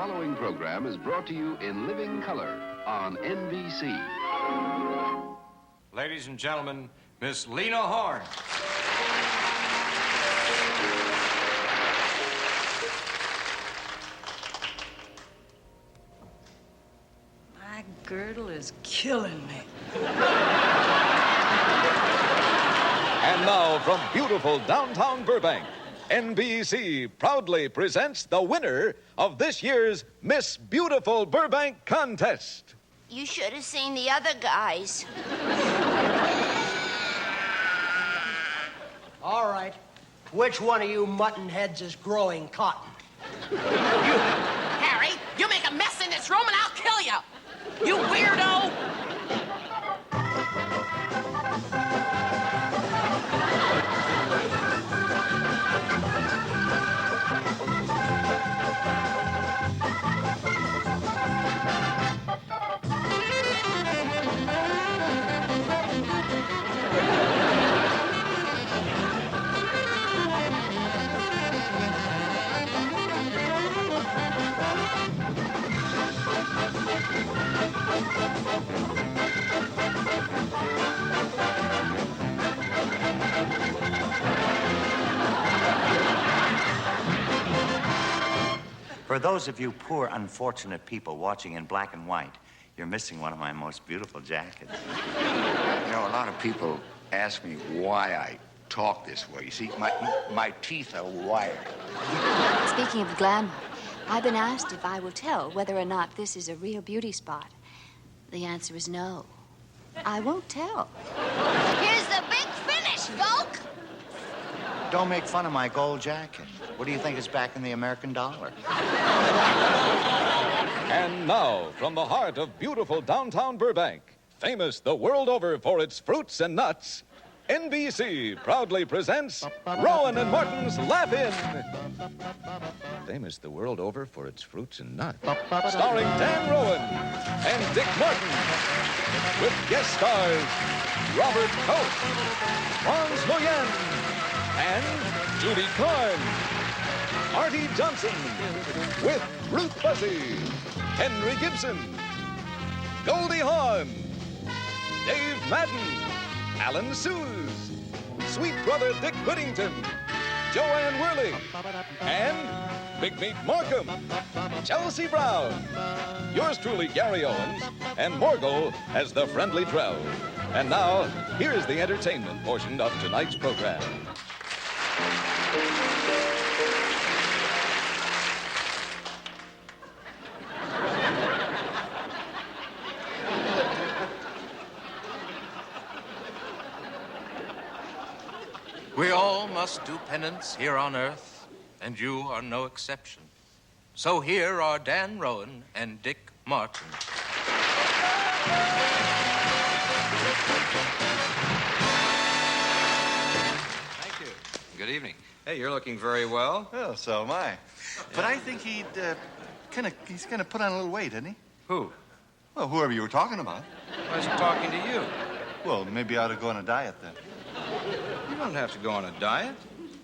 following program is brought to you in living color on NBC. Ladies and gentlemen, Miss Lena Horne. My girdle is killing me. And now, from beautiful downtown Burbank, NBC proudly presents the winner of this year's Miss Beautiful Burbank contest. You should have seen the other guys. All right. Which one of you mutton heads is growing cotton? Harry, you make a mess in this room and I'll kill you! You weirdo! For those of you poor, unfortunate people watching in black and white, you're missing one of my most beautiful jackets. You know, a lot of people ask me why I talk this way. You see, my teeth are wired. Speaking of glamour, I've been asked if I will tell whether or not this is a real beauty spot. The answer is no. I won't tell. Here's the big finish, Gulk! Don't make fun of my gold jacket. What do you think is back in the American dollar? And now, from the heart of beautiful downtown Burbank, famous the world over for its fruits and nuts, NBC proudly presents Rowan and Martin's Laugh-In. Famous the world over for its fruits and nuts. Starring Dan Rowan and Dick Martin. With guest stars Robert Coates, Franz Nguyen, and Judy Carn. Artie Johnson with Ruth Buzzy, Henry Gibson, Goldie Hawn, Dave Madden, Alan Suze, Sweet Brother Dick Whittington, Joanne Worley, and Big Meat Markham, Chelsea Brown, yours truly, Gary Owens, and Morgul as the Friendly 12. And now, here's the entertainment portion of tonight's program. We all must do penance here on earth, and you are no exception. So here are Dan Rowan and Dick Martin. Thank you. Good evening. Hey, you're looking very well. Well, so am I. But I think he's kind of put on a little weight, hasn't he? Who? Well, whoever you were talking about. I was talking to you. Well, maybe I ought to go on a diet then. You don't have to go on a diet.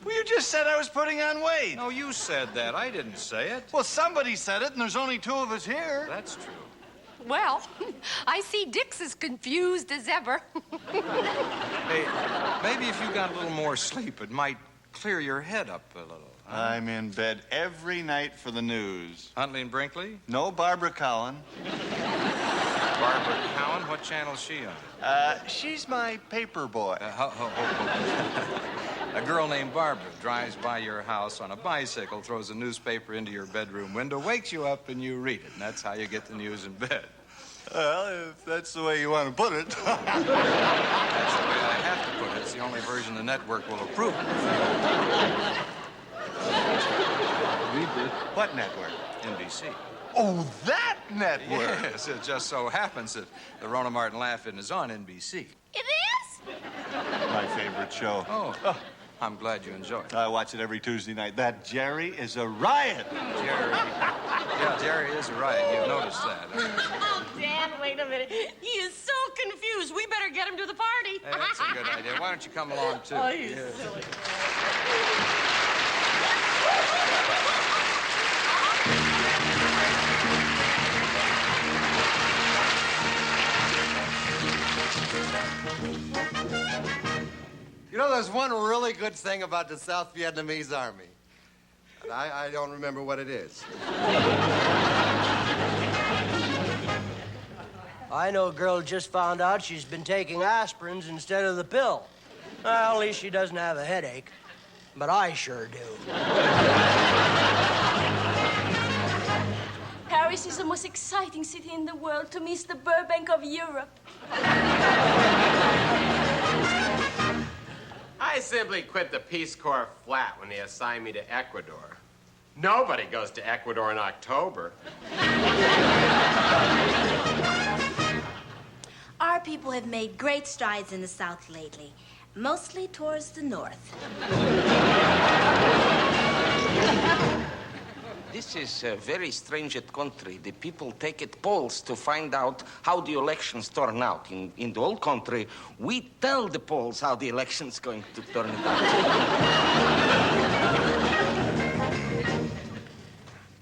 Well, you just said I was putting on weight. No, you said that. I didn't say it. Well, somebody said it, and there's only two of us here. That's true. Well, I see Dick's as confused as ever. Hey, maybe if you got a little more sleep, it might clear your head up a little. Huh? I'm in bed every night for the news. Huntley and Brinkley? No Barbara Cowan. Barbara Cowan? What channel is she on? She's my paper boy. A girl named Barbara drives by your house on a bicycle, throws a newspaper into your bedroom window, wakes you up, and you read it. And that's how you get the news in bed. Well, if that's the way you want to put it. That's the way I have to put it. It's the only version the network will approve of. Read this. What network? NBC. Oh, that network! Yes, it just so happens that the Rona Martin Laugh-In is on NBC. It is? My favorite show. Oh, I'm glad you enjoy it. I watch it every Tuesday night. That Jerry is a riot. Jerry. Yeah, Jerry is a riot. You've noticed that. Oh, Dan, wait a minute. He is so confused. We better get him to the party. Hey, that's a good idea. Why don't you come along, too? Oh, he's silly. there's one really good thing about the South Vietnamese army. And I don't remember what it is. I know a girl who just found out she's been taking aspirins instead of the pill. Well, at least she doesn't have a headache. But I sure do. Paris is the most exciting city in the world. To me, it's the Burbank of Europe. I simply quit the Peace Corps flat when they assigned me to Ecuador. Nobody goes to Ecuador in October. Our people have made great strides in the South lately, mostly towards the North. This is a very strange country. The people take it polls to find out how the elections turn out. In the old country, we tell the polls how the election's going to turn out.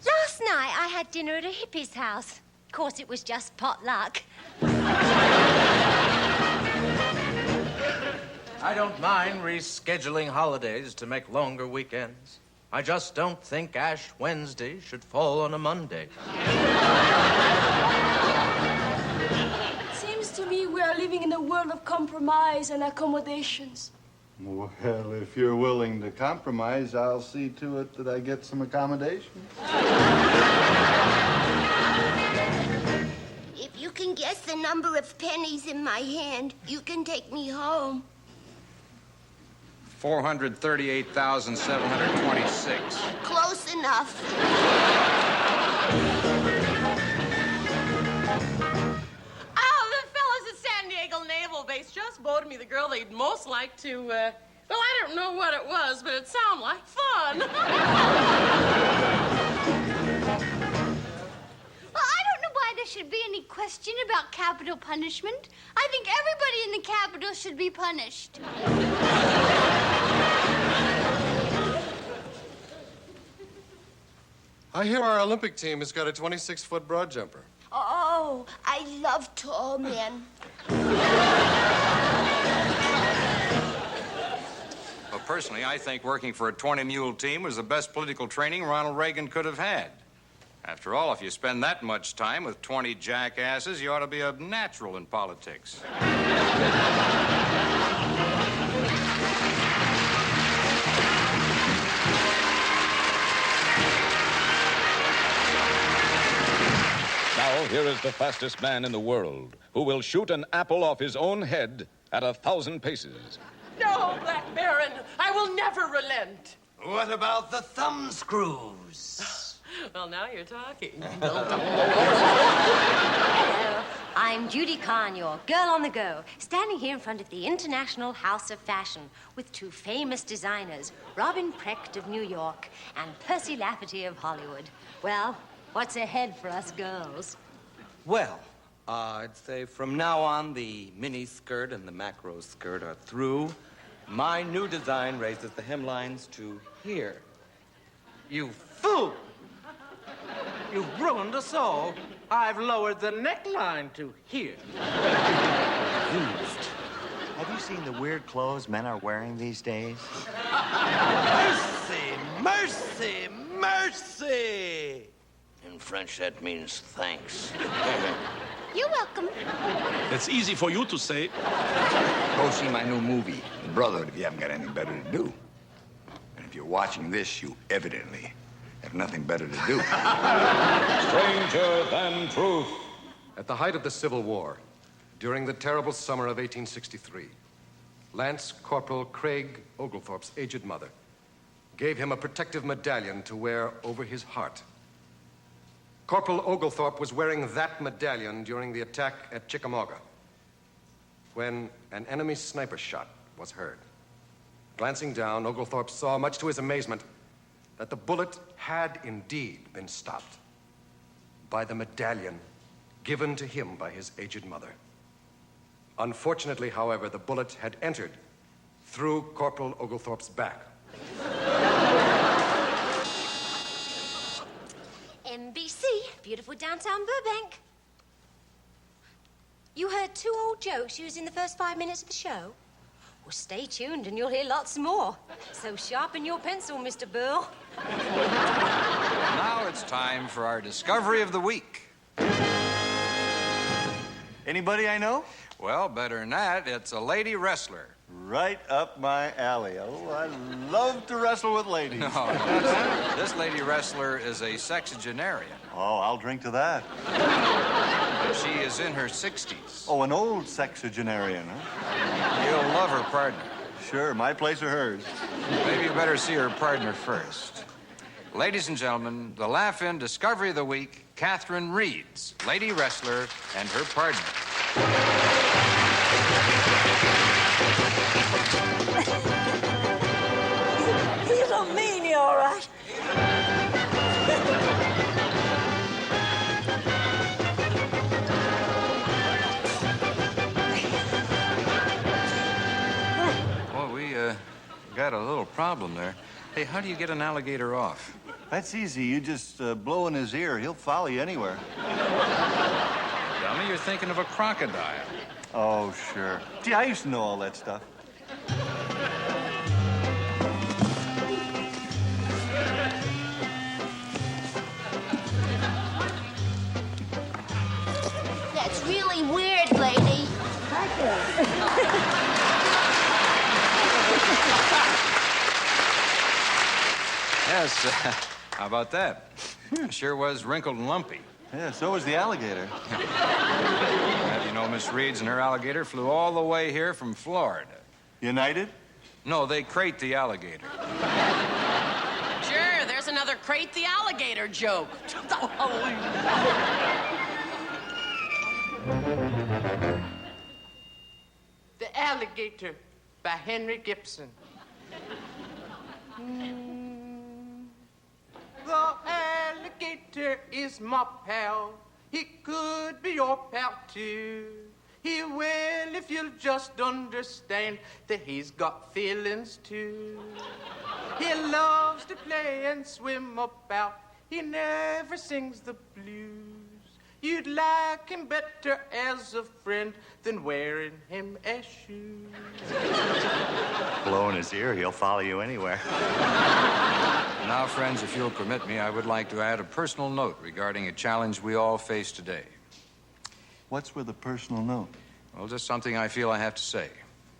Last night I had dinner at a hippie's house. Of course, it was just potluck. I don't mind rescheduling holidays to make longer weekends. I just don't think Ash Wednesday should fall on a Monday. Seems to me we are living in a world of compromise and accommodations. Well, if you're willing to compromise, I'll see to it that I get some accommodations. If you can guess the number of pennies in my hand, you can take me home. 438,726. Close enough. Oh, the fellas at San Diego Naval Base just voted me the girl they'd most like to, well, I don't know what it was, but it sounded like fun. Well, I don't know why there should be any question about capital punishment. I think everybody in the capital should be punished. I hear our Olympic team has got a 26-foot broad jumper. Oh, I love tall men. Well, personally, I think working for a 20-mule team was the best political training Ronald Reagan could have had. After all, if you spend that much time with 20 jackasses, you ought to be a natural in politics. Now, here is the fastest man in the world, who will shoot an apple off his own head at 1,000 paces. No, Black Baron, I will never relent. What about the thumb screws? Well, now you're talking. Hello, I'm Judy Kahn, your girl on the go, standing here in front of the International House of Fashion with two famous designers, Robin Precht of New York and Percy Lafferty of Hollywood. Well, what's ahead for us girls? Well, I'd say from now on, the mini skirt and the macro skirt are through. My new design raises the hemlines to here. You fool! You've ruined us all. I've lowered the neckline to here. Have you seen the weird clothes men are wearing these days? Mercy, mercy, mercy! In French, that means thanks. You're welcome. It's easy for you to say. Go see my new movie, The Brotherhood, if you haven't got anything better to do. And if you're watching this, you evidently have nothing better to do. Stranger than truth. At the height of the Civil War, during the terrible summer of 1863, Lance Corporal Craig Oglethorpe's aged mother gave him a protective medallion to wear over his heart. Corporal Oglethorpe was wearing that medallion during the attack at Chickamauga when an enemy sniper shot was heard. Glancing down, Oglethorpe saw, much to his amazement, that the bullet had indeed been stopped by the medallion given to him by his aged mother. Unfortunately, however, the bullet had entered through Corporal Oglethorpe's back. NBC, beautiful downtown Burbank. You heard two old jokes used in the first 5 minutes of the show? Well, stay tuned and you'll hear lots more. So sharpen your pencil, Mr. Burl. Now it's time for our Discovery of the Week. Anybody I know? Well, better than that, it's a lady wrestler. Right up my alley. Oh, I love to wrestle with ladies. No, this lady wrestler is a sexagenarian. Oh, I'll drink to that. She is in her 60s. Oh, an old sexagenarian, huh? You'll love her partner. Sure, my place or hers. Maybe you better see her partner first. Ladies and gentlemen, the Laugh-In Discovery of the Week, Catherine Reeds, lady wrestler, and her partner. You don't mean you're all right. Well, we got a little problem there. Hey, how do you get an alligator off? That's easy. You just blow in his ear. He'll follow you anywhere. Dummy, you're thinking of a crocodile. Oh, sure. Gee, I used to know all that stuff. That's really weird, lady. Yes, how about that? Sure was wrinkled and lumpy. Yeah, so was the alligator. You know, Miss Reeds and her alligator flew all the way here from Florida. United? No, they crate the alligator. Sure, there's another crate the alligator joke. The Alligator by Henry Gibson. The alligator is my pal. He could be your pal too. He will if you'll just understand that he's got feelings too. He loves to play and swim about. He never sings the blues. You'd like him better as a friend than wearing him as shoes. Blow in his ear, he'll follow you anywhere. Now, friends, if you'll permit me, I would like to add a personal note regarding a challenge we all face today. What's with a personal note? Well, just something I feel I have to say.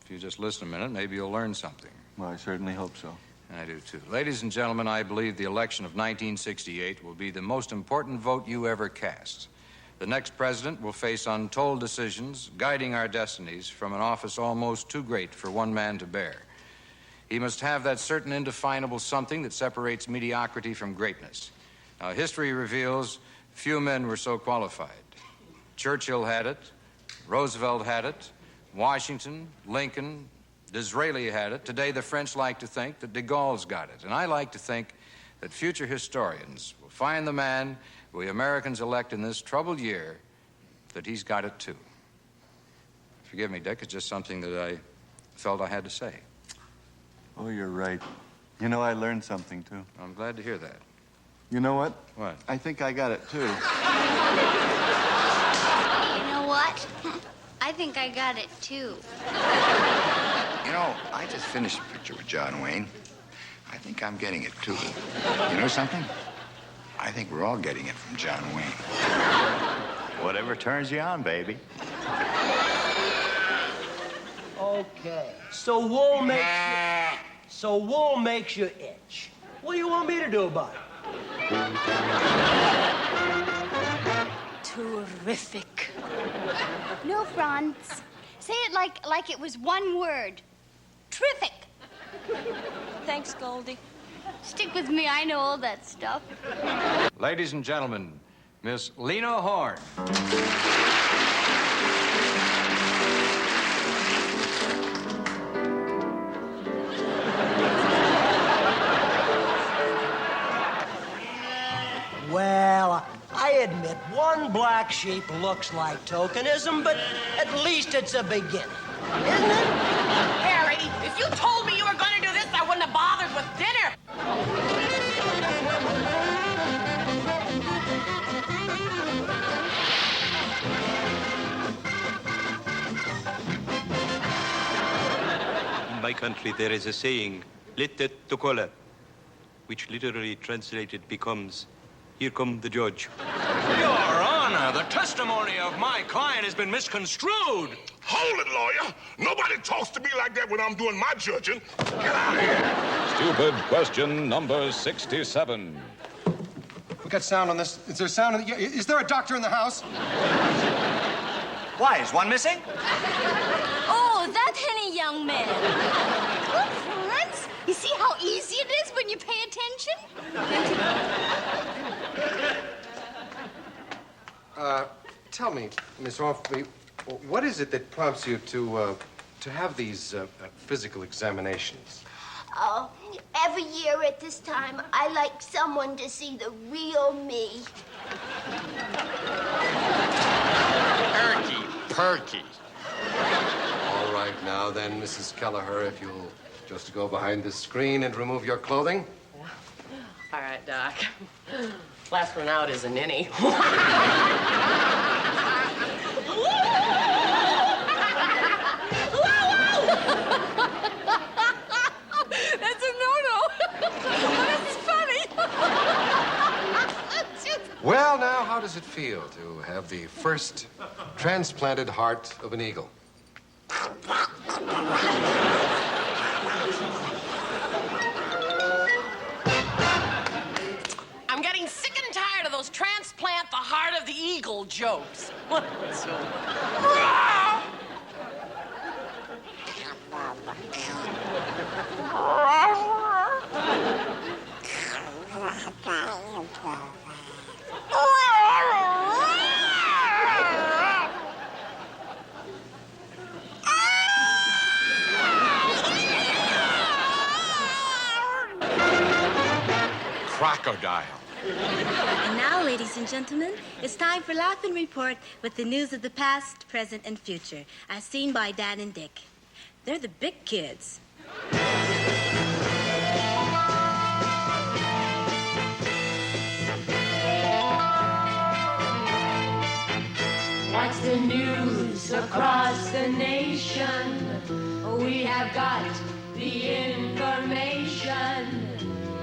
If you just listen a minute, maybe you'll learn something. Well, I certainly hope so. I do, too. Ladies and gentlemen, I believe the election of 1968 will be the most important vote you ever cast. The next president will face untold decisions guiding our destinies from an office almost too great for one man to bear. He must have that certain indefinable something that separates mediocrity from greatness. Now, history reveals few men were so qualified. Churchill had it, Roosevelt had it, Washington, Lincoln, Disraeli had it. Today, the French like to think that de Gaulle's got it. And I like to think that future historians will find the man we Americans elect in this troubled year, that he's got it too. Forgive me, Dick, it's just something that I felt I had to say. Oh, you're right. You know, I learned something, too. I'm glad to hear that. You know what? What? I think I got it, too. You know what? I think I got it, too. You know, I just finished a picture with John Wayne. I think I'm getting it, too. You know something? I think we're all getting it from John Wayne. Whatever turns you on, baby. Okay, so wool makes you itch. What do you want me to do about it? Terrific. No, Franz. Say it like it was one word. Terrific. Thanks, Goldie. Stick with me. I know all that stuff. Ladies and gentlemen, Miss Lena Horne. Well, I admit one black sheep looks like tokenism, but at least it's a beginning. Isn't it? Harry, if you told me you were going to do this, I wouldn't have bothered with dinner. my country, there is a saying, "Litet tokola," which literally translated becomes, "Here come the judge." Your Honor, the testimony of my client has been misconstrued. Hold it, lawyer. Nobody talks to me like that when I'm doing my judging. Get out of here. Stupid question number 67. We got sound on this. Is there sound? Is there a doctor in the house? Why, is one missing? Oh, that Henny young man. Look, Florence. You see how easy it is when you pay attention? Tell me, Miss Orphy, what is it that prompts you to have these physical examinations? Oh, every year at this time, I like someone to see the real me. Perky. All right, now then, Mrs. Kelleher, if you'll just go behind this screen and remove your clothing. All right, Doc. Last one out is a ninny. That's a no-no. This is funny. Well, now, how does it feel to have the first transplanted heart of an eagle? I'm getting sick and tired of those transplant the heart of the eagle jokes. Crocodile. And now, ladies and gentlemen, it's time for Laugh-In Report with the news of the past, present, and future, as seen by Dan and Dick. They're the big kids. What's the news across the nation? We have got the information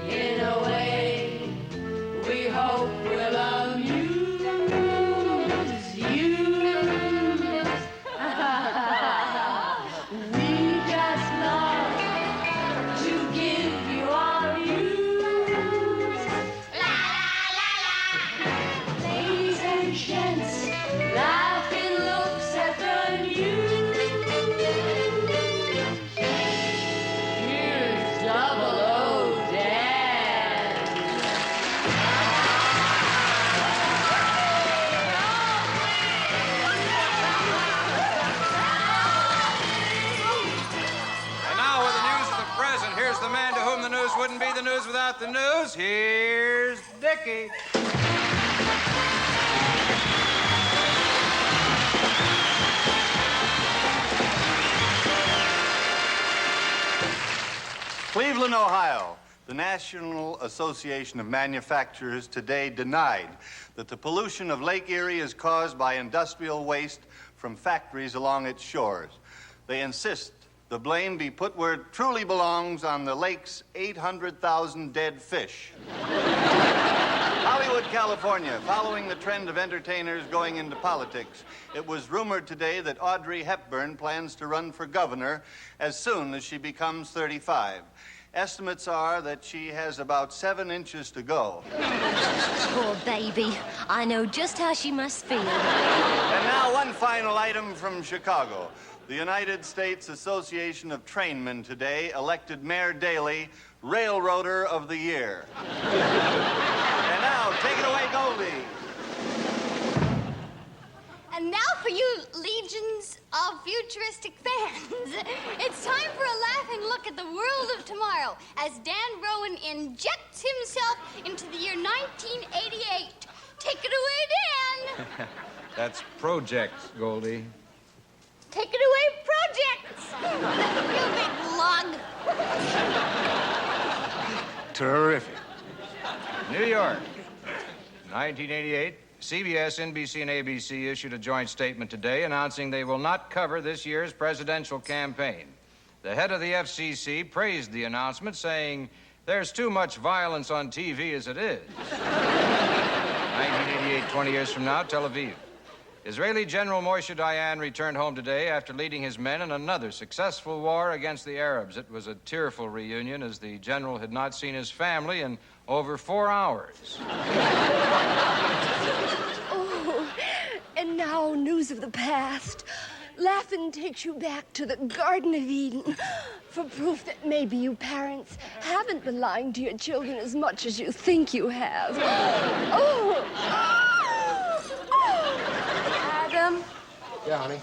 in a way we hope will amuse you. We just love to give you our news. La la la la. Ladies and gents, laughing looks at the news. Here's Double O Dan. And now with the news of the present, here's the man to whom the news wouldn't be the news without the news. Here's Dickie. Cleveland, Ohio. The National Association of Manufacturers today denied that the pollution of Lake Erie is caused by industrial waste from factories along its shores. They insist the blame be put where it truly belongs, on the lake's 800,000 dead fish. Hollywood, California, following the trend of entertainers going into politics, it was rumored today that Audrey Hepburn plans to run for governor as soon as she becomes 35. Estimates are that she has about 7 inches to go. Poor baby. I know just how she must feel. And now one final item from Chicago. The United States Association of Trainmen today elected Mayor Daley Railroader of the Year. And now, take it away, Goldie. And now for you legions of futuristic fans, it's time for a laughing look at the world of tomorrow as Dan Rowan injects himself into the year 1988. Take it away, Dan. That's projects, Goldie. Take it away, projects. You big lug. Terrific. New York, 1988. CBS, NBC, and ABC issued a joint statement today announcing they will not cover this year's presidential campaign. The head of the FCC praised the announcement, saying, "There's too much violence on TV as it is." 1988, 20 years from now, Tel Aviv. Israeli General Moshe Dayan returned home today after leading his men in another successful war against the Arabs. It was a tearful reunion as the general had not seen his family in over 4 hours. Oh, and now news of the past. Laugh-In takes you back to the Garden of Eden for proof that maybe you parents haven't been lying to your children as much as you think you have. Oh! Adam? Yeah, honey?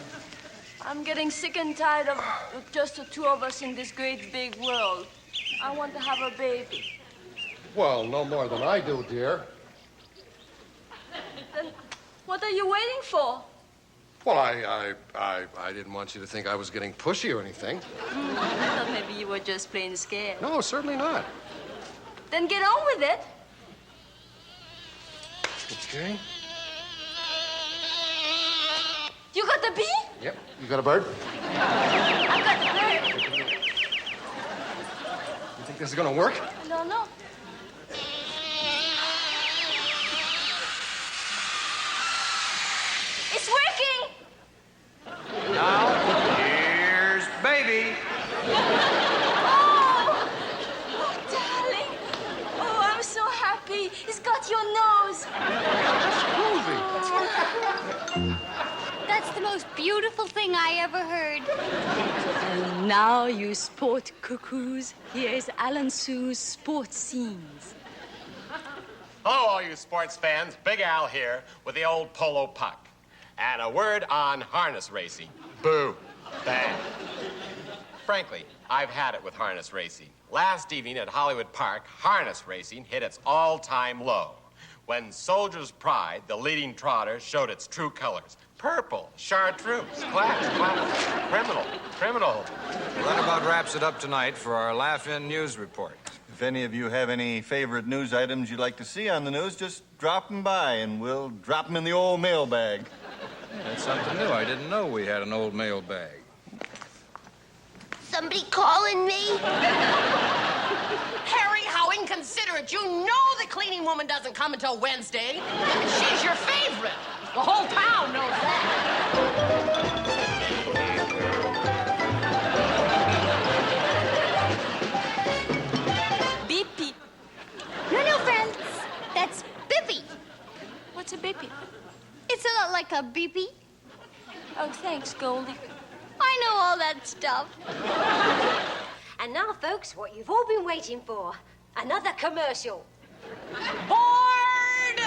I'm getting sick and tired of just the two of us in this great big world. I want to have a baby. Well, no more than I do, dear. Then what are you waiting for? Well, I didn't want you to think I was getting pushy or anything. I thought maybe you were just plain scared. No, certainly not. Then get on with it. Okay. You got the bee? Yep. You got a bird? I got the bird. You think this is gonna work? I don't know. It's working! Now, here's baby. Oh, darling. Oh, I'm so happy. He's got your nose. That's the most beautiful thing I ever heard. And now, you sport cuckoos, here's Alan Sue's sports scenes. Hello, all you sports fans. Big Al here with the old polo puck. And a word on harness racing. Boo. Bad. Frankly, I've had it with harness racing. Last evening at Hollywood Park, harness racing hit its all-time low. When Soldier's Pride, the leading trotter, showed its true colors. Purple, chartreuse, class, criminal. Well, that about wraps it up tonight for our Laugh-In news report. If any of you have any favorite news items you'd like to see on the news, just drop them by and we'll drop them in the old mailbag. That's something new. I didn't know we had an old mailbag. Somebody calling me? Harry, how inconsiderate. You know the cleaning woman doesn't come until Wednesday. She's your favorite. The whole town knows that. Beepy. No, friends. That's Bippy. What's a beepy? It's a lot like a beepy. Oh, thanks, Goldie. I know all that stuff. And now, folks, what you've all been waiting for. Another commercial. Bored!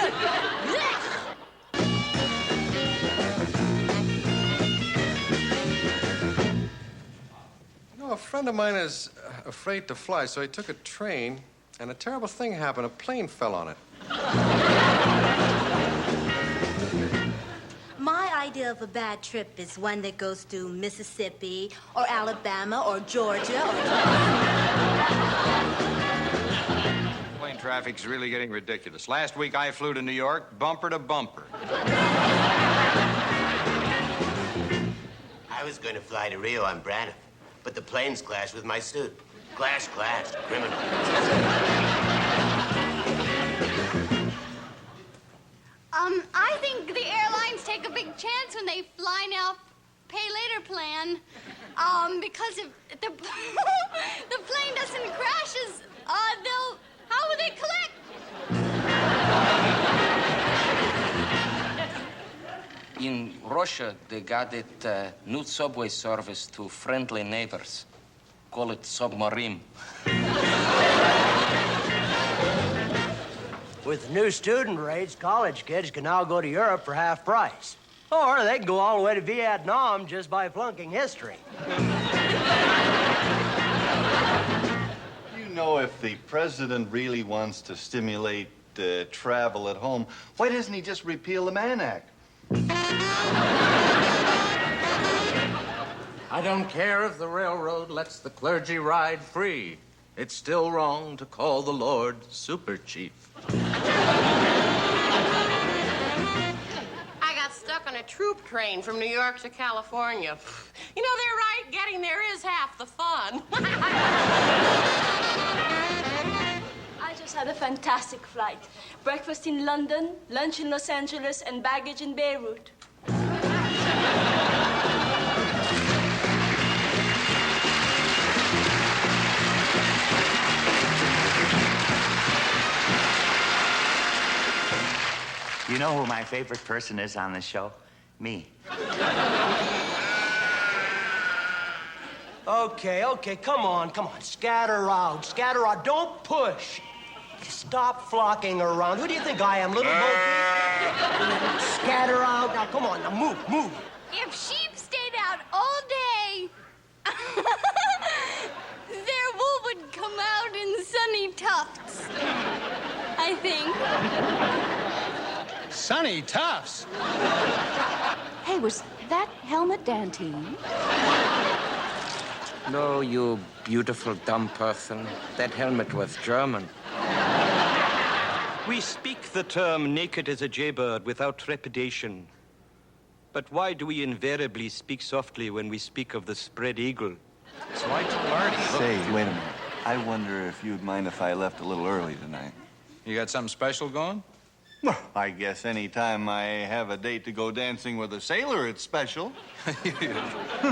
You know, a friend of mine is afraid to fly, so he took a train, and a terrible thing happened. A plane fell on it. My idea of a bad trip is one that goes to Mississippi or Alabama or Georgia or... Plane traffic's really getting ridiculous. Last week I flew to New York, bumper to bumper. I was going to fly to Rio on Braniff, but the planes clashed with my suit. Clash, criminal. I think the airlines take a big chance when they fly now, pay later plan. Because if the, the plane doesn't crash, how will they collect? In Russia, they got it new subway service to friendly neighbors. Call it submarine. With new student rates, college kids can now go to Europe for half price. Or they can go all the way to Vietnam just by flunking history. You know, if the president really wants to stimulate travel at home, why doesn't he just repeal the Mann Act? I don't care if the railroad lets the clergy ride free. It's still wrong to call the Lord super chief. I got stuck on a troop train from New York to California. You know, they're right. Getting there is half the fun. I just had a fantastic flight. Breakfast in London, lunch in Los Angeles, and baggage in Beirut. You know who my favorite person is on the show? Me. Okay, come on. Scatter out. Don't push. Stop flocking around. Who do you think I am, little Bo Peep? Scatter out. Now, come on, now move. If sheep stayed out all day, their wool would come out in sunny tufts, I think. Sunny Tufts. Hey, was that Helmut Dantine? No, you beautiful dumb person. That helmet was German. We speak the term naked as a jaybird without trepidation. But why do we invariably speak softly when we speak of the spread eagle? It's like Marty. Say, wait a minute. I wonder if you'd mind if I left a little early tonight. You got something special going? Well, I guess any time I have a date to go dancing with a sailor, it's special.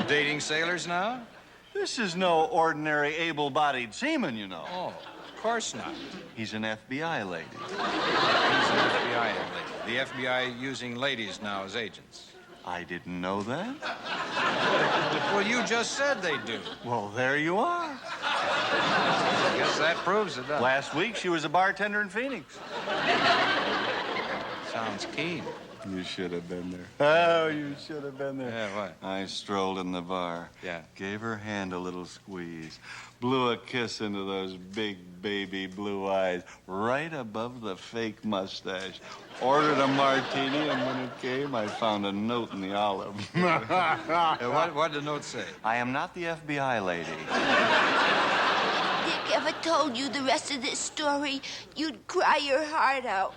Dating sailors now? This is no ordinary able-bodied seaman, you know. Oh, of course not. He's an FBI lady. He's an FBI lady. The FBI using ladies now as agents. I didn't know that. Well, you just said they do. Well, there you are. I guess that proves it, doesn't it? Last week, she was a bartender in Phoenix. Sounds keen. You should have been there. Oh, you should have been there. Yeah, what? I strolled in the bar. Yeah. Gave her hand a little squeeze. Blew a kiss into those big baby blue eyes right above the fake mustache. Ordered a martini, and when it came, I found a note in the olive. What did the note say? I am not the FBI lady. Dick ever told you the rest of this story, you'd cry your heart out.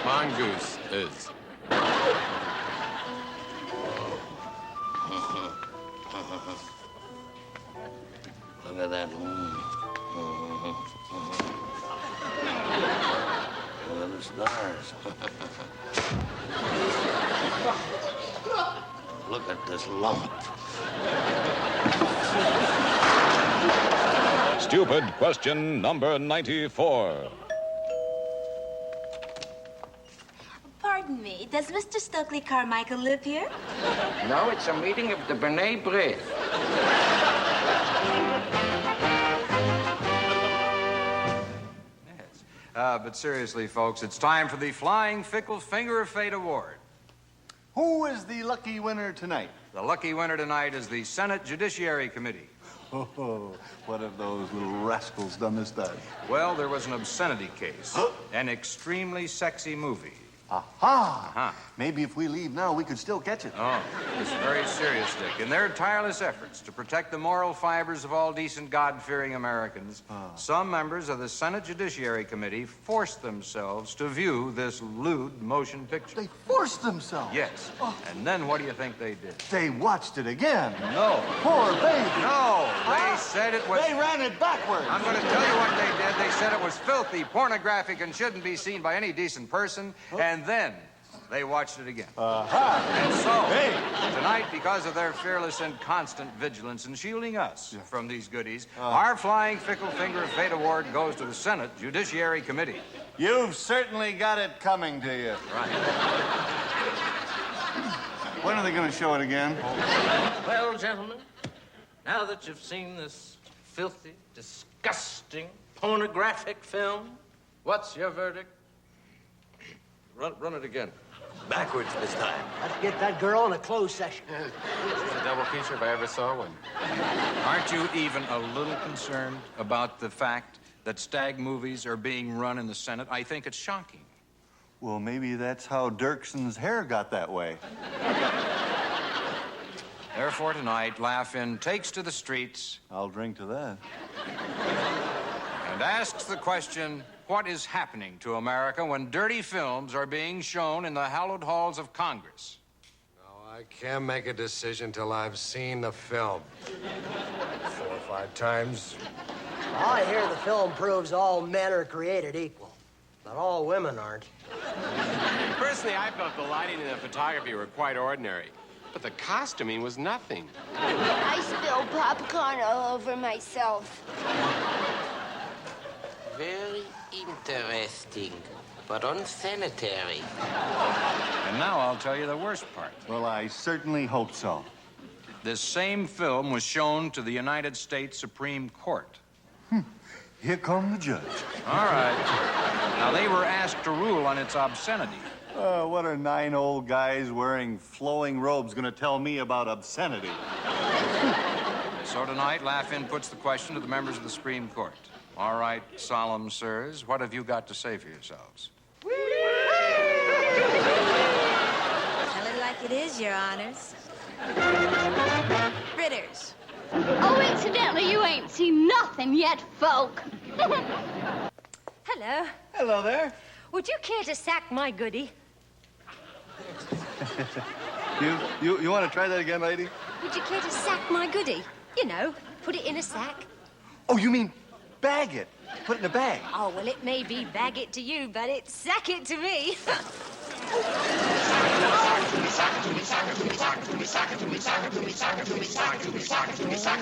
Mongoose is. Look at that. Look at the stars. Look at this lump. Stupid question number 94. Pardon me, does Mr. Stokely Carmichael live here? No, it's a meeting of the B'nai B'rith. But seriously, folks, it's time for the Flying Fickle Finger of Fate Award. Who is the lucky winner tonight? The lucky winner tonight is the Senate Judiciary Committee. Oh, what have those little rascals done this time? Well, there was an obscenity case. An extremely sexy movie. Aha! Maybe if we leave now, we could still catch it. Oh, it's very serious, Dick. In their tireless efforts to protect the moral fibers of all decent, God-fearing Americans, some members of the Senate Judiciary Committee forced themselves to view this lewd motion picture. They forced themselves? Yes. And then what do you think they did? They watched it again. No. Poor baby. No. They said it was... They ran it backwards. I'm going to tell you what they did. They said it was filthy, pornographic, and shouldn't be seen by any decent person. And then they watched it again. And so, tonight, because of their fearless and constant vigilance in shielding us from these goodies, our Flying Fickle Finger of Fate Award goes to the Senate Judiciary Committee. You've certainly got it coming to you. Right. When are they going to show it again? Well, gentlemen, now that you've seen this filthy, disgusting, pornographic film, what's your verdict? Run it again. Backwards this time. Let's get that girl in a closed session. This is a double feature if I ever saw one. Aren't you even a little concerned about the fact that stag movies are being run in the Senate? I think it's shocking. Well, maybe that's how Dirkson's hair got that way. Therefore, tonight, Laugh-In takes to the streets. I'll drink to that. And asks the question, what is happening to America when dirty films are being shown in the hallowed halls of Congress. No, I can't make a decision till I've seen the film. 4 or 5 times. I hear the film proves all men are created equal, but all women aren't. Personally, I felt the lighting and the photography were quite ordinary, but the costuming was nothing. I spilled popcorn all over myself. Very interesting, but unsanitary. And now I'll tell you the worst part. Well, I certainly hope so. This same film was shown to the United States Supreme Court. Here come the judge. All right. Now, they were asked to rule on its obscenity. What are 9 old guys wearing flowing robes going to tell me about obscenity? So tonight, Laugh-In puts the question to the members of the Supreme Court. All right, solemn sirs, what have you got to say for yourselves? Tell it like it is, Your Honors. Ritters. Oh, incidentally, you ain't seen nothing yet, folk. Hello. Hello there. Would you care to sack my goodie? You want to try that again, lady? Would you care to sack my goodie? You know, put it in a sack. Oh, you mean bag it? Put it in a bag? Oh, well, it may be bag it to you, but it's sack it to me. Sock it to me. Sock it to me. Sock it to me. Sock it to me. Sock it to me, sock it to me, sock it to me, sock it to me, sock it to me, sock it to me, sock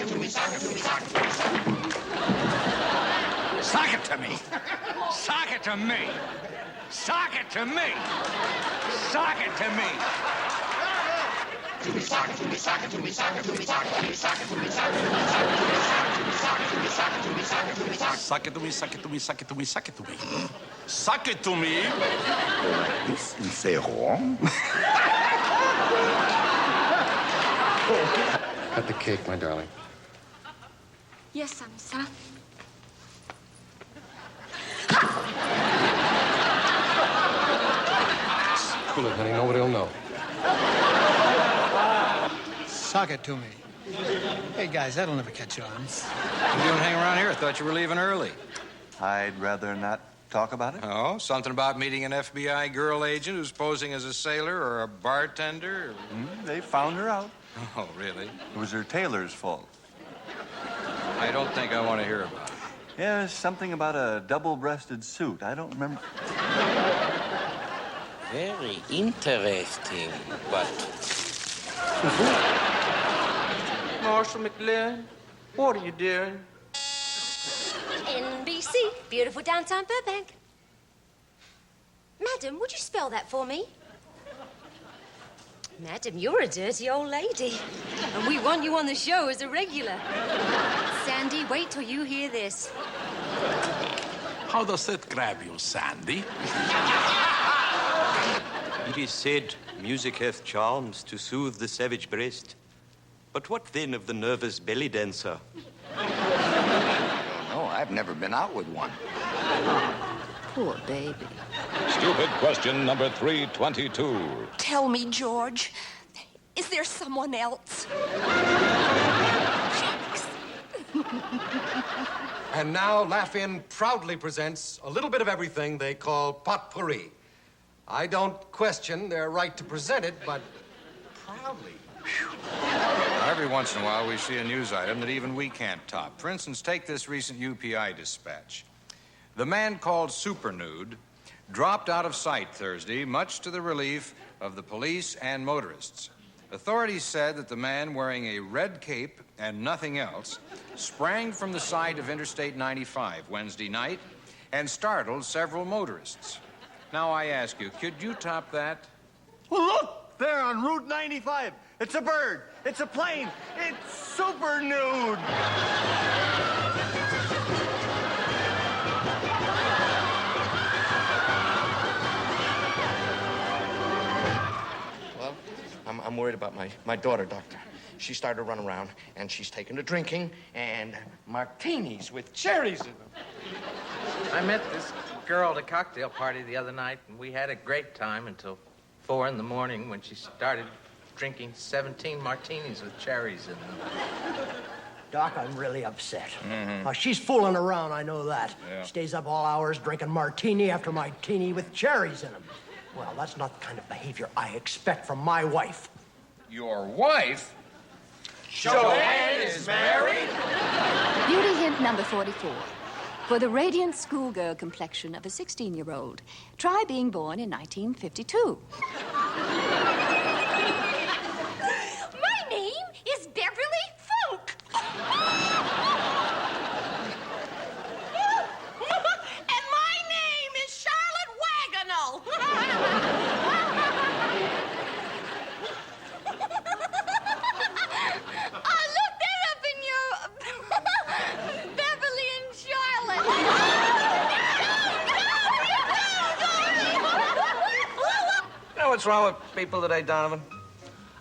it to me, sock it to me, sock it to me, sock it to me, sock it to me. Sock it to me. Sincero. Cut the cake, my darling. Yes, sir. Cool it, honey. Nobody will know. Sock it to me. Hey, guys, that'll never catch on. You don't hang around here. I thought you were leaving early. I'd rather not talk about it. Oh, something about meeting an FBI girl agent who's posing as a sailor or a bartender? They found her out. Oh, really? It was her tailor's fault. I don't think I want to hear about it. Yeah, something about a double-breasted suit. I don't remember. Very interesting, but... Marshall McLean, what are you doing? NBC, beautiful downtown Burbank. Madam, would you spell that for me? Madam, you're a dirty old lady. And we want you on the show as a regular. Sandy, wait till you hear this. How does it grab you, Sandy? It is said, music hath charms to soothe the savage breast. But what then of the nervous belly dancer? No, I've never been out with one. Poor baby. Stupid question number 322. Tell me, George, is there someone else? And now Laugh-In proudly presents a little bit of everything they call potpourri. I don't question their right to present it, but proudly. Now, every once in a while, we see a news item that even we can't top. For instance, take this recent UPI dispatch. The man called Supernude dropped out of sight Thursday, much to the relief of the police and motorists. Authorities said that the man, wearing a red cape and nothing else, sprang from the side of Interstate 95 Wednesday night and startled several motorists. Now, I ask you, could you top that? Well, look! There on Route 95. It's a bird. It's a plane. It's super nude. Well, I'm worried about my daughter, Doctor. She started to run around, and she's taken to drinking and martinis with cherries in them. I met this girl at a cocktail party the other night, and we had a great time until 4 in the morning when she started drinking 17 martinis with cherries in them. Doc, I'm really upset. She's fooling around, I know that. Yeah. Stays up all hours drinking martini after martini with cherries in them. Well, that's not the kind of behavior I expect from my wife. Your wife? Joanne is married? Beauty hint number 44. For the radiant schoolgirl complexion of a 16-year-old, try being born in 1952. My name is Beverly Funk. And my name is Charlotte Wagonal. I looked that up in your Beverly and Charlotte. You know what's wrong with people today, Donovan?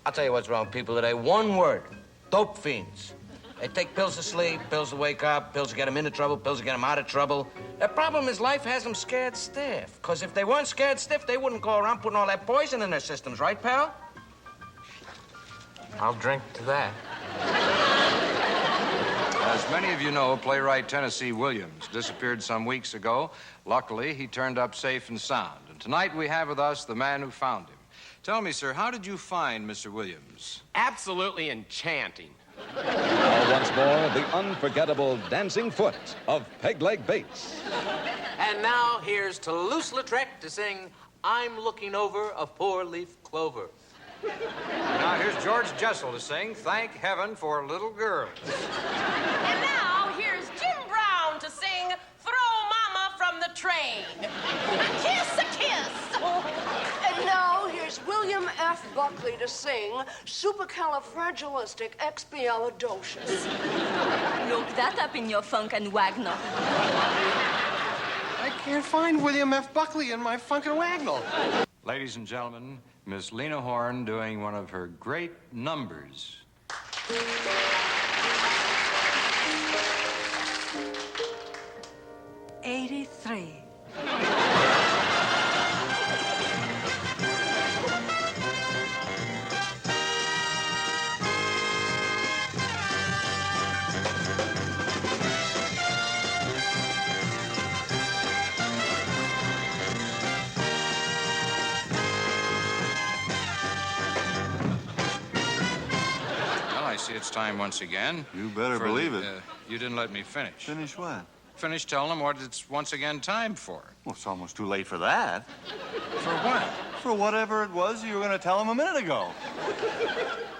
I'll tell you what's wrong with people today. One word. Dope fiends. They take pills to sleep, pills to wake up, pills to get them into trouble, pills to get them out of trouble. The problem is life has them scared stiff. Because if they weren't scared stiff, they wouldn't go around putting all that poison in their systems, right, pal? I'll drink to that. As many of you know, playwright Tennessee Williams disappeared some weeks ago. Luckily, he turned up safe and sound. And tonight we have with us the man who found him. Tell me, sir, how did you find Mr. Williams? Absolutely enchanting. Now, once more, the unforgettable dancing foot of Pegleg Bates. And now here's Toulouse-Lautrec to sing I'm Looking Over a Four-Leaf Clover. Now, here's George Jessel to sing Thank Heaven for Little Girls. And now here's Jim Brown to sing Throw Mama from the Train. A kiss. And now here's William F. Buckley to sing Supercalifragilisticexpialidocious. Look that up in your Funk and Wagner. I can't find William F. Buckley in my Funkin' Wagnall. Ladies and gentlemen, Miss Lena Horne doing one of her great numbers. 83. I see it's time once again. You better believe it. You didn't let me finish. Finish what? Finish telling them what it's once again time for. Well, it's almost too late for that. For what? For whatever it was you were going to tell them a minute ago.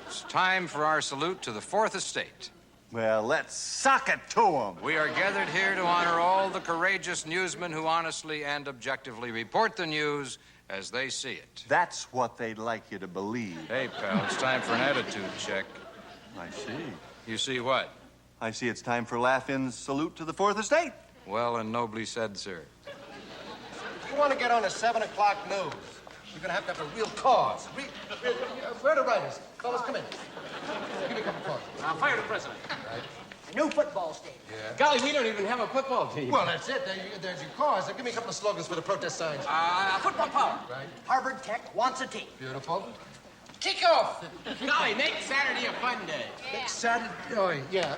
It's time for our salute to the Fourth Estate. Well, let's sock it to them. We are gathered here to honor all the courageous newsmen who honestly and objectively report the news as they see it. That's what they'd like you to believe. Hey, pal, it's time for an attitude check. I see. You see what? I see it's time for Laugh-In's salute to the Fourth Estate. Well and nobly said, sir. If you want to get on the 7 o'clock news, you're going to have a real cause. Where are the writers? Fellas, come in. Give me a cup of coffee. I'll fire the president. Right. A new football stadium. Yeah. Golly, we don't even have a football team. Well, that's it. There's your cause. Give me a couple of slogans for the protest signs. Football power. Right. Harvard Tech wants a team. Beautiful. Kick off! Golly, make Saturday a fun day. Next Saturday. Oh, yeah.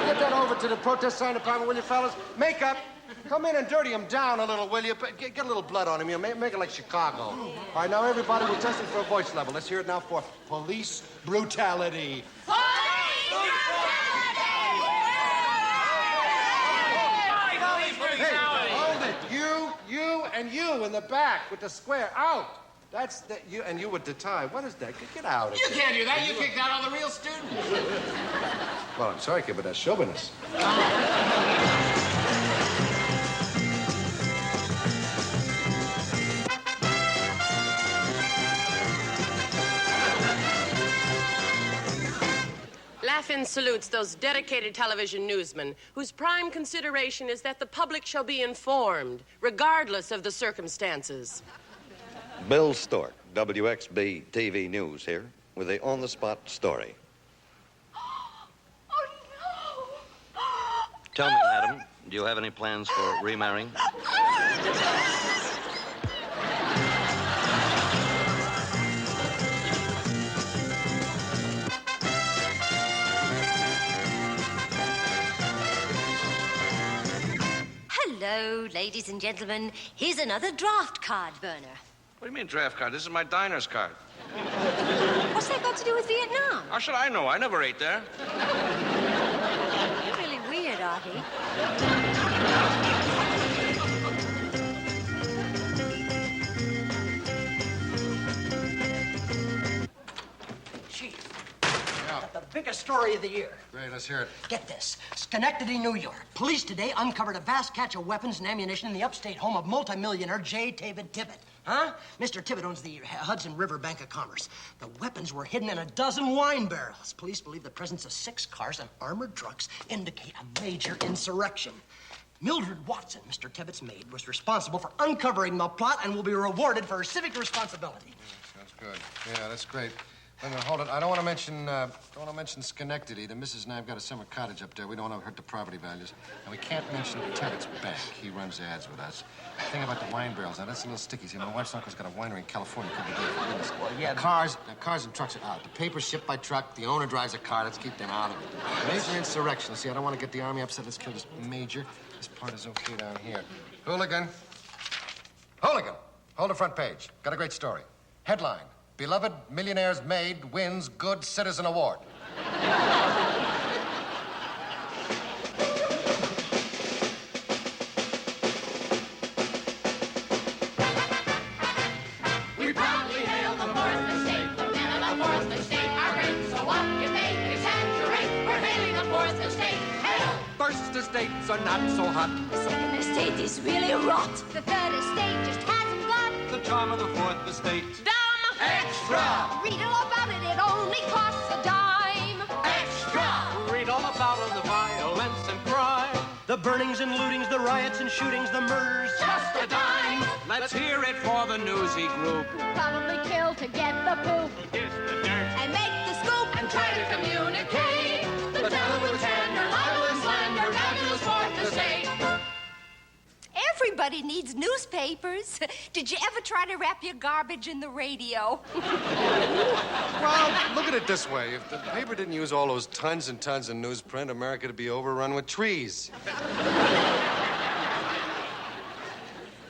Get that over to the protest sign department, will you, fellas? Makeup. Come in and dirty him down a little, will you? Get a little blood on him. Make it like Chicago. All right, now everybody, we're testing for a voice level. Let's hear it now for police brutality. Hey, hold it. You, and you in the back with the square. Out. That's the, you, and you with the tie. What is that? Get out of You here. can't do that. You kicked out all the real students. Well, I'm sorry, kid, but that's chauvinist. Laugh-In salutes those dedicated television newsmen whose prime consideration is that the public shall be informed, regardless of the circumstances. Bill Stork, WXB TV News here, with the on-the-spot story. Tell me, madam, do you have any plans for remarrying? So, ladies and gentlemen, here's another draft card burner. What do you mean, draft card? This is my diner's card. What's that got to do with Vietnam? How should I know? I never ate there. You're really weird, Artie. The biggest story of the year. Great, let's hear it. Get this. Schenectady, New York. Police today uncovered a vast catch of weapons and ammunition in the upstate home of multimillionaire J. David Tibbet. Huh? Mr. Tibbet owns the Hudson River Bank of Commerce. The weapons were hidden in a dozen wine barrels. Police believe the presence of 6 cars and armored trucks indicate a major insurrection. Mildred Watson, Mr. Tibbet's maid, was responsible for uncovering the plot and will be rewarded for her civic responsibility. Sounds good. Yeah, that's great. Wait a minute, hold it. I don't want to mention Schenectady. The missus and I have got a summer cottage up there. We don't want to hurt the property values. And we can't mention Tibbet's bank. He runs ads with us. The thing about the wine barrels, now that's a little sticky. See, my wife's uncle's got a winery in California. Could be good for business. Well, yeah, cars and trucks are out. The paper's shipped by truck. The owner drives a car. Let's keep them out of it. Major insurrection. See, I don't want to get the army upset. Let's kill this major. This part is okay down here. Hooligan. Hooligan. Hold the front page. Got a great story. Headline. Beloved millionaire's maid wins Good Citizen Award. We proudly hail the fourth estate. The men of the fourth estate are great. So what if they exaggerate? We're hailing the fourth estate. Hail! First estates are not so hot. The second estate is really rot. The third estate just hasn't got The charm of the fourth estate. Extra! Read all about it, it only costs a dime. Extra! Read all about all the violence and crime. The burnings and lootings, the riots and shootings, the murders. Just a dime! Let's hear it for the newsy group. Probably kill to get the poop. And make the scoop. And try to communicate. The devil with tender, libel and slander, fabulous fourth estate. Everybody needs newspapers. Did you ever try to wrap your garbage in the radio? Well, look at it this way. If the paper didn't use all those tons and tons of newsprint, America would be overrun with trees.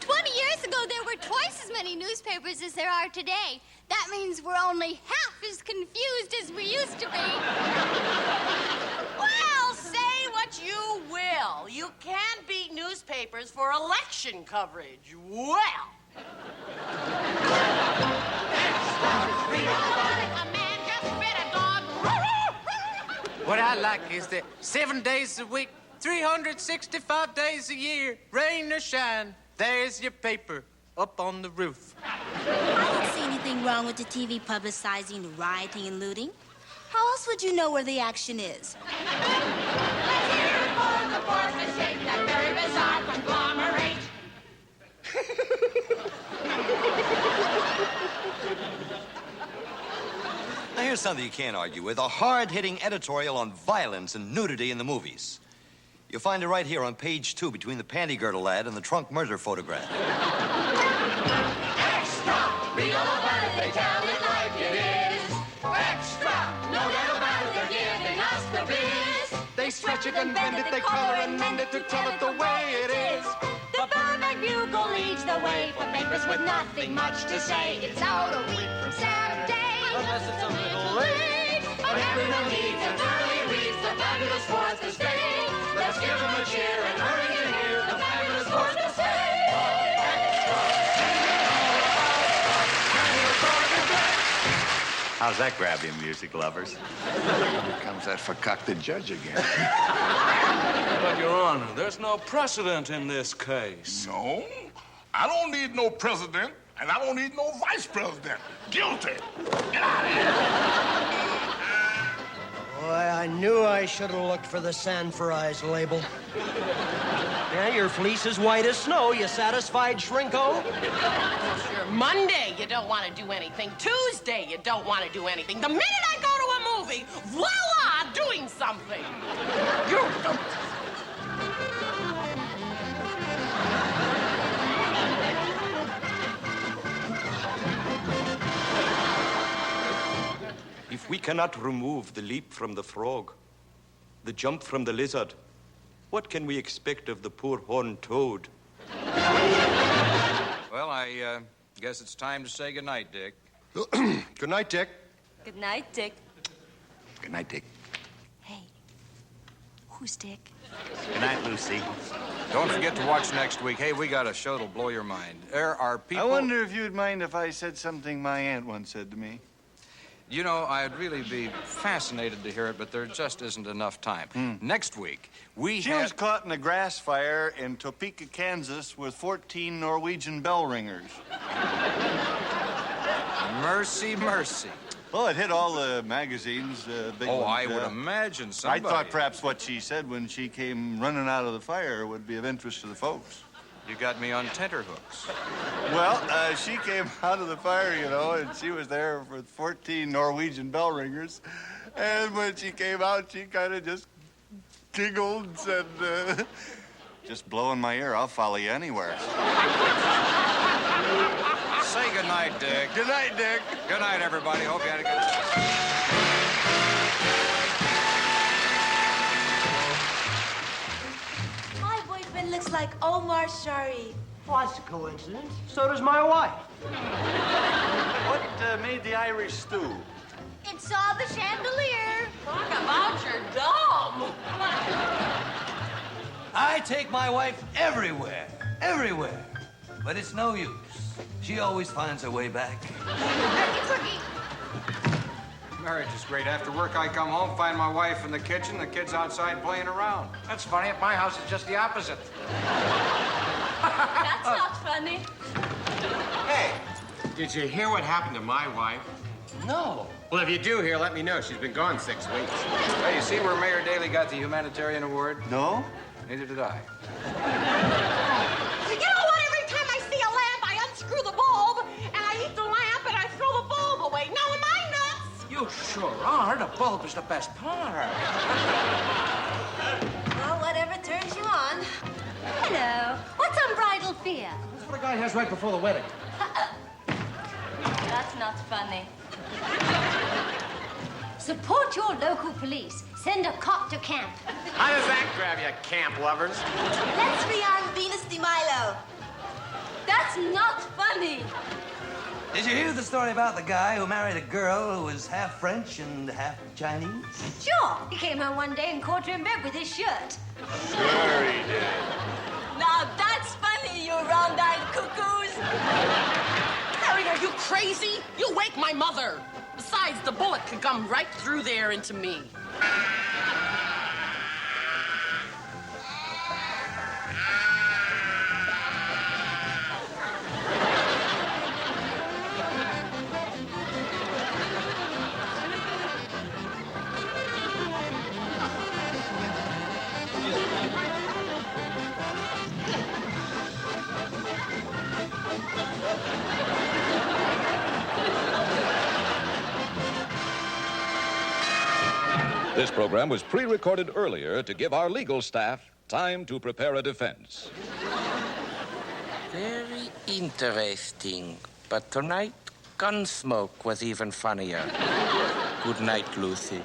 20 years ago, there were twice as many newspapers as there are today. That means we're only half as confused as we used to be. Well, say what you will. You can't beat newspapers for election coverage. Well. What I like is that 7 days a week, 365 days a year, rain or shine, there's your paper up on the roof. I don't see anything wrong with the TV publicizing the rioting and looting. How else would you know where the action is? Let's hear it for the fourth estate, that very bizarre conglomerate. Now, here's something you can't argue with. A hard-hitting editorial on violence and nudity in the movies. You'll find it right here on page 2 between the panty girdle ad and the trunk murder photograph. Extra! Read all about it, they tell it like it is. Extra! No doubt about it, they're giving us the biz. They stretch it and bend it, they color and mend it to tell it the way it is. The Burbank Bugle leads the way for papers with nothing much to say. It's out a week from Saturday. Unless it's a little late. But everyone needs and thoroughly reads the fabulous fourth estate. Let's give them a cheer and hurry to hear the fabulous fourth estate. How's that grab you, music lovers? Here comes that fakakta judge again. But, Your Honor, there's no precedent in this case. No? I don't need no president, and I don't need no vice president. Guilty. Get out of here. Boy, I knew I should have looked for the San Fries label. Yeah, your fleece is white as snow, you satisfied, Shrinko? Sure, Monday, you don't want to do anything. Tuesday, you don't want to do anything. The minute I go to a movie, voila, doing something. If we cannot remove the leap from the frog, the jump from the lizard, What can we expect of the poor horned toad? Well, I guess it's time to say goodnight, Dick. Good night, Dick. Good night, Dick. Good night, Dick. Who's Dick? Good night, Lucy. Don't forget to watch next week. Hey, we got a show that'll blow your mind. There are people... I wonder if you'd mind if I said something my aunt once said to me. You know, I'd really be fascinated to hear it, but there just isn't enough time. Next week, She was caught in a grass fire in Topeka, Kansas with 14 Norwegian bell ringers. Mercy, mercy. Well, it hit all the magazines. Big Oh, ones, I would imagine somebody... I thought perhaps what she said when she came running out of the fire would be of interest to the folks. You got me on tenterhooks. Well, she came out of the fire, you know, and she was there with 14 Norwegian bell ringers. And when she came out, she kind of just giggled and said, just blow in my ear, I'll follow you anywhere. Say goodnight, Dick. Good night, Dick. Good night, everybody. Hope you had a good time. My boyfriend looks like Omar Sharif. Well, that's a coincidence. So does my wife. What made the Irish stew? It's all the chandelier. Talk about you're dumb. I take my wife everywhere. But it's no use. She always finds her way back. Marriage is great. After work, I come home, find my wife in the kitchen, the kids outside playing around. That's funny. At my house, it's just the opposite. That's not funny. Hey, did you hear what happened to my wife? No. Well, if you do hear, let me know. She's been gone 6 weeks. Hey, you see where Mayor Daley got the humanitarian award? No? Neither did I. You know what? Every time I see a lamp, I unscrew the bulb, and I eat the lamp, and I throw the bulb away. Now, am I nuts? You sure are. The bulb is the best part. Well, whatever turns you on. Hello. What's unbridled fear? That's what a guy has right before the wedding. That's not funny. Support your local police. Send a cop to camp. How does that grab you, camp lovers? Let's rearm Venus de Milo. That's not funny. Did you hear the story about the guy who married a girl who was half French and half Chinese? Sure. He came home one day and caught her in bed with his shirt. Sure he did. Now, that's funny, you round-eyed cuckoos. Harry, are you crazy? You'll wake my mother. Besides, the bullet could come right through there into me. This program was pre-recorded earlier to give our legal staff time to prepare a defense. Very interesting. But tonight, Gunsmoke was even funnier. Good night, Lucy.